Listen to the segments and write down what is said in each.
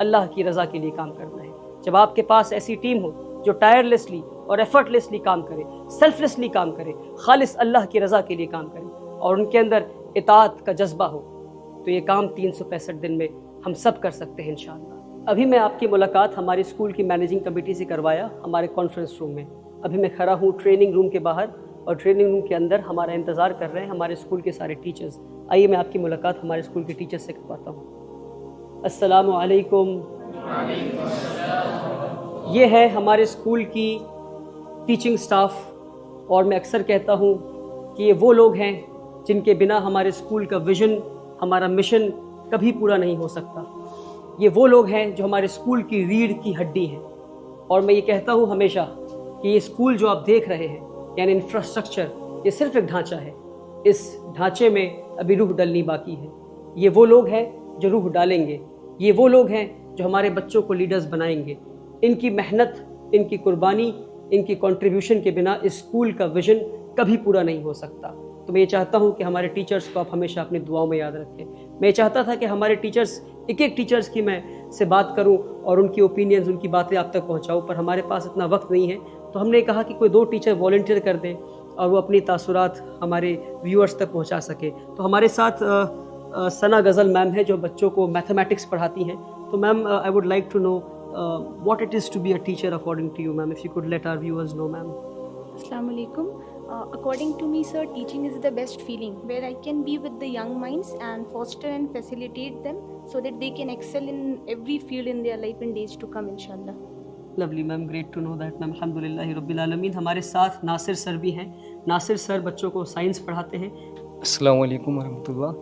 اللہ کی رضا کے لیے کام کرنا ہے. جب آپ کے پاس ایسی ٹیم ہو جو ٹائرلیسلی اور ایفرٹلیسلی کام کرے, سیلفلیسلی کام کرے, خالص اللہ کی رضا کے لیے کام کرے, اور ان کے اندر اطاعت کا جذبہ ہو, تو یہ کام 365 دن میں ہم سب کر سکتے ہیں انشاءاللہ. ابھی میں آپ کی ملاقات ہماری اسکول کی مینیجنگ کمیٹی سے کروایا ہمارے کانفرنس روم میں. ابھی میں کھڑا ہوں ٹریننگ روم کے باہر, اور ٹریننگ روم کے اندر ہمارا انتظار کر رہے ہیں ہمارے اسکول کے سارے ٹیچرز. آئیے میں آپ کی ملاقات ہمارے اسکول کے ٹیچرز سے کرواتا ہوں. السلام علیکم. یہ ہے ہمارے اسکول کی ٹیچنگ سٹاف, اور میں اکثر کہتا ہوں کہ یہ وہ لوگ ہیں جن کے بنا ہمارے اسکول کا ویژن, ہمارا مشن کبھی پورا نہیں ہو سکتا. یہ وہ لوگ ہیں جو ہمارے اسکول کی ریڑھ کی ہڈی ہیں. اور میں یہ کہتا ہوں ہمیشہ کہ یہ اسکول جو آپ دیکھ رہے ہیں, یعنی انفراسٹرکچر, یہ صرف ایک ڈھانچہ ہے. اس ڈھانچے میں ابھی روح ڈلنی باقی ہے. یہ وہ لوگ ہیں جو روح ڈالیں گے. یہ وہ لوگ ہیں جو ہمارے بچوں کو لیڈرز بنائیں گے. ان کی محنت, ان کی قربانی, ان کی کنٹریبیوشن کے بنا اس اسکول کا ویژن کبھی پورا نہیں ہو سکتا. تو میں یہ چاہتا ہوں کہ ہمارے ٹیچرز کو آپ ہمیشہ اپنی دعاؤں میں یاد رکھیں. میں یہ چاہتا تھا کہ ہمارے ٹیچرز, ایک ایک ٹیچرز کی میں سے بات کروں اور ان کی اوپینینز, ان کی باتیں آپ تک پہنچاؤں, پر ہمارے پاس اتنا وقت نہیں ہے. تو ہم نے کہا کہ کوئی 2 ٹیچر والنٹیئر کر دیں اور وہ اپنی تاثرات ہمارے ویورز تک پہنچا سکے. تو ہمارے ساتھ ثنا غزل میم ہے جو بچوں کو میتھمیٹکس پڑھاتی ہیں. تو ma'am, I would like to know what it is to be a teacher according to you, ma'am, if you could let our viewers know, ma'am. Assalamu alaikum. According to me, sir, teaching is the best feeling where I can be with the young minds and foster and facilitate them so that they can excel in every field in their life in days to come, inshallah. Lovely, ma'am. Great to know that, ma'am. Alhamdulillahi Rabbil Alameen. ہمارے ساتھ ناصر سر بھی ہیں. ناصر سر بچوں کو science پڑھاتے ہیں. Assalamu alaikum warahmatullah.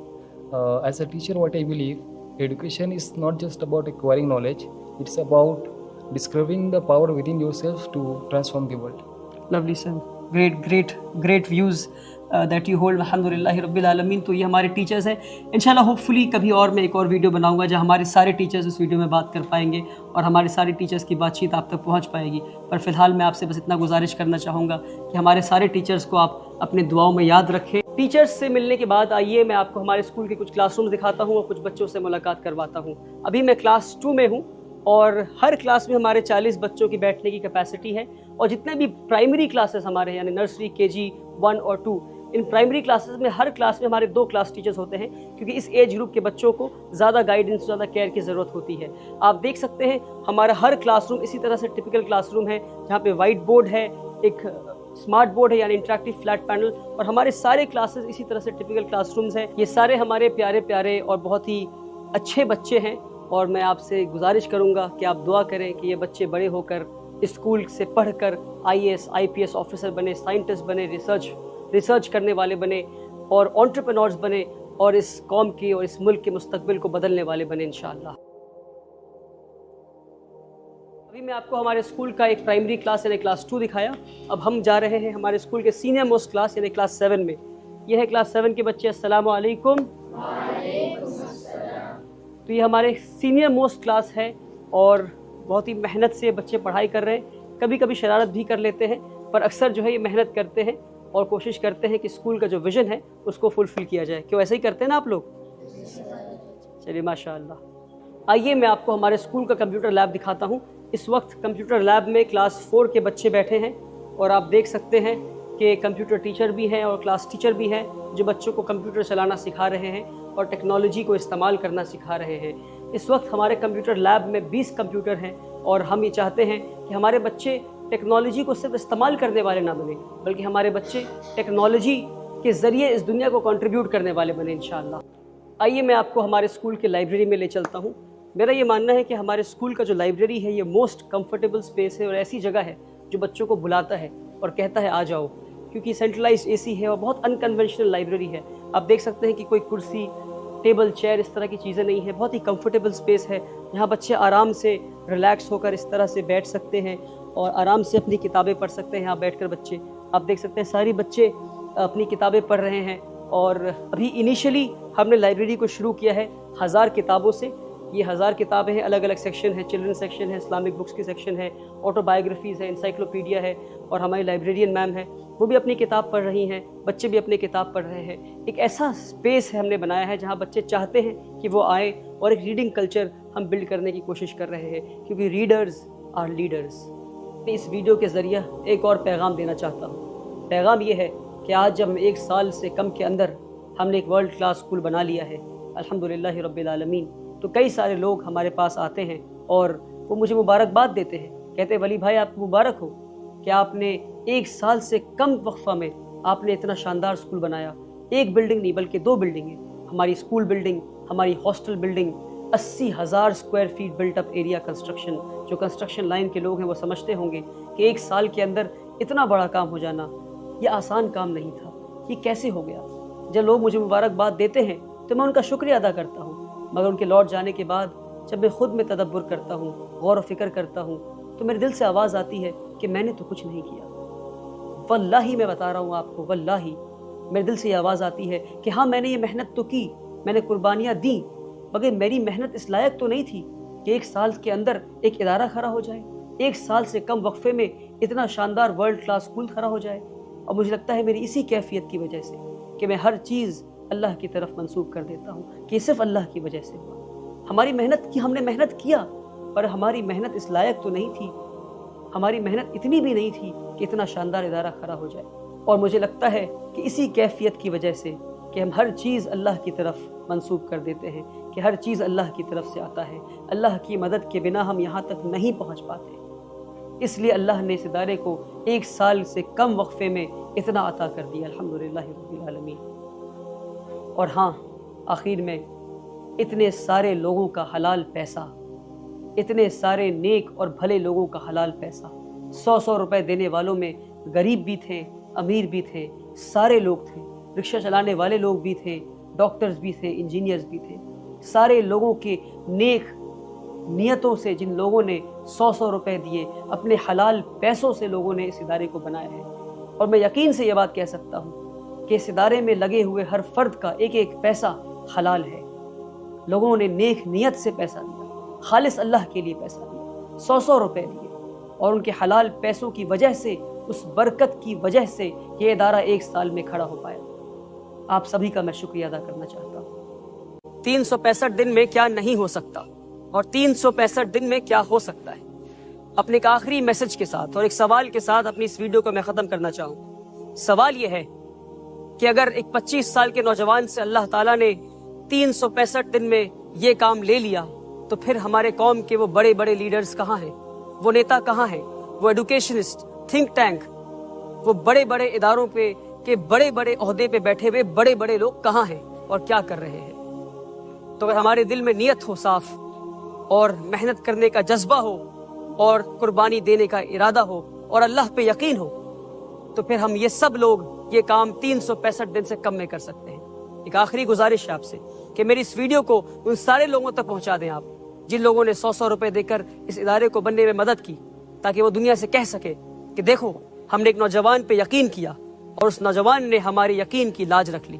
As a teacher, what I believe, education is not just about acquiring knowledge, it's about discovering the power within yourself to transform the world. Lovely, sir. Great views that you hold. الحمدللہ رب العالمین. تو یہ ہمارے teachers ہیں. انشاءاللہ hopefully کبھی اور میں ایک اور ویڈیو بناؤں گا جہاں ہمارے سارے ٹیچرز اس ویڈیو میں بات کر پائیں گے اور ہمارے سارے ٹیچرز کی بات چیت آپ تک پہنچ پائے گی. پر فی الحال میں آپ سے بس اتنا گزارش کرنا چاہوں گا کہ ہمارے سارے ٹیچرز کو آپ اپنے دعاؤں میں یاد رکھیں. ٹیچرز سے ملنے کے بعد آئیے میں آپ کو ہمارے اسکول کے کچھ کلاس رومز دکھاتا ہوں اور کچھ بچوں سے ملاقات کرواتا ہوں. ابھی میں کلاس 2 میں ہوں اور ہر کلاس میں ہمارے 40 بچوں کی بیٹھنے کی کیپیسٹی ہے. اور جتنے بھی پرائمری کلاسز ہمارے یعنی نرسری, KG 1 اور 2, ان پرائمری کلاسز میں ہر کلاس میں ہمارے 2 کلاس ٹیچرز ہوتے ہیں کیونکہ اس ایج گروپ کے بچوں کو زیادہ گائیڈنس, زیادہ کیئر کی ضرورت ہوتی ہے. آپ دیکھ سکتے ہیں ہمارا ہر کلاس روم اسی طرح سے ٹپیکل کلاس روم ہے جہاں پہ وائٹ بورڈ ہے, ایک اسمارٹ بورڈ ہے یعنی انٹریکٹیو فلیٹ پینل, اور ہمارے سارے کلاسز اسی طرح سے ٹپیکل کلاس رومز ہیں. یہ سارے ہمارے پیارے اور بہت ہی اچھے بچے ہیں اور میں آپ سے گزارش کروں گا کہ آپ دعا کریں کہ یہ بچے بڑے ہو کر اسکول سے پڑھ کر IAS IPS آفیسر بنے, سائنٹسٹ بنے, ریسرچ کرنے والے بنے اور انٹرپرینورز بنے اور اس قوم کی اور اس ملک کے مستقبل کو بدلنے والے بنے انشاءاللہ. ابھی میں آپ کو ہمارے اسکول کا ایک پرائمری کلاس یعنی کلاس 2 دکھایا. اب ہم جا رہے ہیں ہمارے اسکول کے سینئر موسٹ کلاس یعنی کلاس 7 میں. یہ ہے کلاس 7 کے بچے. السلام علیکم. تو یہ ہمارے سینئر موسٹ کلاس ہے اور بہت ہی محنت سے بچے پڑھائی کر رہے ہیں. کبھی کبھی شرارت بھی کر لیتے ہیں پر اکثر جو ہے یہ محنت کرتے ہیں اور کوشش کرتے ہیں کہ اسکول کا جو ویژن ہے اس کو فلفل کیا جائے. کیوں ایسے ہی کرتے ہیں نا آپ لوگ؟ چلیے ماشاء اللہ. آئیے میں آپ کو ہمارے اسکول کا کمپیوٹر لیب دکھاتا ہوں. اس وقت کمپیوٹر لیب میں کلاس 4 کے بچے بیٹھے ہیں اور آپ دیکھ سکتے ہیں کہ کمپیوٹر ٹیچر بھی ہیں اور کلاس ٹیچر بھی ہیں جو بچوں کو کمپیوٹر چلانا سکھا رہے ہیں اور ٹیکنالوجی کو استعمال کرنا سکھا رہے ہیں. اس وقت ہمارے کمپیوٹر لیب میں 20 کمپیوٹر ہیں اور ہم یہ چاہتے ہیں کہ ہمارے بچے ٹیکنالوجی کو صرف استعمال کرنے والے نہ بنیں بلکہ ہمارے بچے ٹیکنالوجی کے ذریعے اس دنیا کو کنٹریبیوٹ کرنے والے بنیں انشاءاللہ. آئیے میں آپ کو ہمارے اسکول کے لائبریری میں لے چلتا ہوں. میرا یہ ماننا ہے کہ ہمارے اسکول کا جو لائبریری ہے یہ موسٹ کمفرٹیبل سپیس ہے اور ایسی جگہ ہے جو بچوں کو بلاتا ہے اور کہتا ہے آ جاؤ, کیونکہ سینٹرلائزڈ AC ہے اور بہت انکنونشنل لائبریری ہے. آپ دیکھ سکتے ہیں کہ کوئی کرسی, ٹیبل, چیئر اس طرح کی چیزیں نہیں ہیں. بہت ہی کمفرٹیبل سپیس ہے جہاں بچے آرام سے ریلیکس ہو کر اس طرح سے بیٹھ سکتے ہیں اور آرام سے اپنی کتابیں پڑھ سکتے ہیں. یہاں بیٹھ کر بچے آپ دیکھ سکتے ہیں ساری بچے اپنی کتابیں پڑھ رہے ہیں. اور ابھی انیشلی ہم نے لائبریری کو شروع کیا ہے 1000 کتابوں سے. یہ 1000 کتابیں ہیں, الگ الگ سیکشن ہے, چلڈرن سیکشن ہے, اسلامک بکس کی سیکشن ہے, آٹو بایوگرافیز ہے, انسائکلوپیڈیا ہے اور ہماری لائبریرین میم ہے وہ بھی اپنی کتاب پڑھ رہی ہیں, بچے بھی اپنی کتاب پڑھ رہے ہیں. ایک ایسا اسپیس ہے ہم نے بنایا ہے جہاں بچے چاہتے ہیں کہ وہ آئیں اور ایک ریڈنگ کلچر ہم بلڈ کرنے کی کوشش کر رہے ہیں، کیونکہ ریڈرز آر لیڈرز۔ میں اس ویڈیو کے ذریعہ ایک اور پیغام دینا چاہتا ہوں۔ پیغام یہ ہے کہ آج جب 1 سال سے کم کے اندر ہم نے ایک ورلڈ کلاس اسکول بنا لیا ہے الحمدللہ رب العالمین، تو کئی سارے لوگ ہمارے پاس آتے ہیں اور وہ مجھے مبارکباد دیتے ہیں، کہتے ہیں ولی بھائی آپ کو مبارک ہو کہ آپ نے 1 سال سے کم وقفہ میں آپ نے اتنا شاندار اسکول بنایا۔ ایک بلڈنگ نہیں بلکہ 2 بلڈنگیں، ہماری اسکول بلڈنگ، ہماری hostel building, 80,000 square feet built up area construction. جو کنسٹرکشن لائن کے لوگ ہیں وہ سمجھتے ہوں گے کہ 1 سال کے اندر اتنا بڑا کام ہو جانا یہ آسان کام نہیں تھا، یہ کیسے ہو گیا؟ جب لوگ مجھے مبارکباد دیتے ہیں تو میں ان کا شکریہ ادا کرتا ہوں، مگر ان کے لوٹ جانے کے بعد جب میں خود میں تدبر کرتا ہوں، غور و فکر کرتا ہوں، تو میرے دل سے آواز آتی ہے کہ میں نے تو کچھ نہیں کیا۔ واللہ میں بتا رہا ہوں آپ کو، واللہ میرے دل سے یہ آواز آتی ہے کہ ہاں میں نے یہ محنت تو کی، میں نے قربانیاں دیں، مگر میری محنت اس لائق تو نہیں تھی کہ 1 سال کے اندر ایک ادارہ کھڑا ہو جائے، 1 سال سے کم وقفے میں اتنا شاندار ورلڈ کلاس اسکول کھڑا ہو جائے۔ اور مجھے لگتا ہے میری اسی کیفیت کی وجہ سے کہ میں ہر چیز اللہ کی طرف منسوب کر دیتا ہوں کہ یہ صرف اللہ کی وجہ سے ہوا۔ ہماری محنت کی، ہم نے محنت کیا، پر ہماری محنت اس لائق تو نہیں تھی، ہماری محنت اتنی بھی نہیں تھی کہ اتنا شاندار ادارہ کھڑا ہو جائے۔ اور مجھے لگتا ہے کہ اسی کیفیت کی وجہ سے کہ ہم ہر چیز اللہ کی طرف منسوب کر دیتے ہیں، کہ ہر چیز اللہ کی طرف سے آتا ہے، اللہ کی مدد کے بنا ہم یہاں تک نہیں پہنچ پاتے۔ اس لیے اللہ نے اس ادارے کو 1 سال سے کم وقفے میں اتنا عطا کر دیا الحمدللہ رب العالمین۔ اور ہاں، آخر میں اتنے سارے لوگوں کا حلال پیسہ، اتنے سارے نیک اور بھلے لوگوں کا حلال پیسہ، 100 روپے دینے والوں میں غریب بھی تھے، امیر بھی تھے، سارے لوگ تھے، رکشہ چلانے والے لوگ بھی تھے، ڈاکٹرز بھی تھے، انجینئرز بھی تھے، سارے لوگوں کے نیک نیتوں سے جن لوگوں نے 100 روپے دیے، اپنے حلال پیسوں سے لوگوں نے اس ادارے کو بنایا ہے۔ اور میں یقین سے یہ بات کہہ سکتا ہوں کہ اس ادارے میں لگے ہوئے ہر فرد کا ایک ایک پیسہ حلال ہے۔ لوگوں نے نیک نیت سے پیسہ دیا، خالص اللہ کے لیے پیسہ دیا، 100 روپے دیے، اور ان کے حلال پیسوں کی وجہ سے، اس برکت کی وجہ سے یہ ادارہ 1 سال میں کھڑا ہو پایا۔ آپ سبھی کا میں شکریہ ادا کرنا چاہتا ہوں۔ 365 دن میں کیا نہیں ہو سکتا اور 365 دن میں کیا ہو سکتا ہے، اپنے ایک آخری میسج کے ساتھ اور ایک سوال کے ساتھ اپنی اس ویڈیو کو میں ختم کرنا چاہوں۔ سوال یہ ہے کہ اگر ایک 25 سال کے نوجوان سے اللہ تعالیٰ نے 365 دن میں یہ کام لے لیا، تو پھر ہمارے قوم کے وہ بڑے بڑے لیڈرز کہاں ہیں، وہ نیتا کہاں ہیں، وہ ایڈوکیشنسٹ، تھنک ٹینک، وہ بڑے بڑے اداروں پہ کے بڑے بڑے عہدے پہ بیٹھے ہوئے بڑے بڑے لوگ کہاں ہیں اور کیا کر رہے ہیں؟ تو اگر ہمارے دل میں نیت ہو صاف، اور محنت کرنے کا جذبہ ہو، اور قربانی دینے کا ارادہ ہو، اور اللہ پہ یقین ہو، تو پھر ہم یہ سب لوگ یہ کام 365 دن سے کم میں کر سکتے ہیں۔ ایک آخری گزارش ہے آپ سے کہ میری اس ویڈیو کو ان سارے لوگوں تک پہنچا دیں آپ، جن لوگوں نے 100 روپے دے کر اس ادارے کو بننے میں مدد کی، تاکہ وہ دنیا سے کہہ سکے کہ دیکھو ہم نے ایک نوجوان پہ یقین کیا اور اس نوجوان نے ہماری یقین کی لاج رکھ لی۔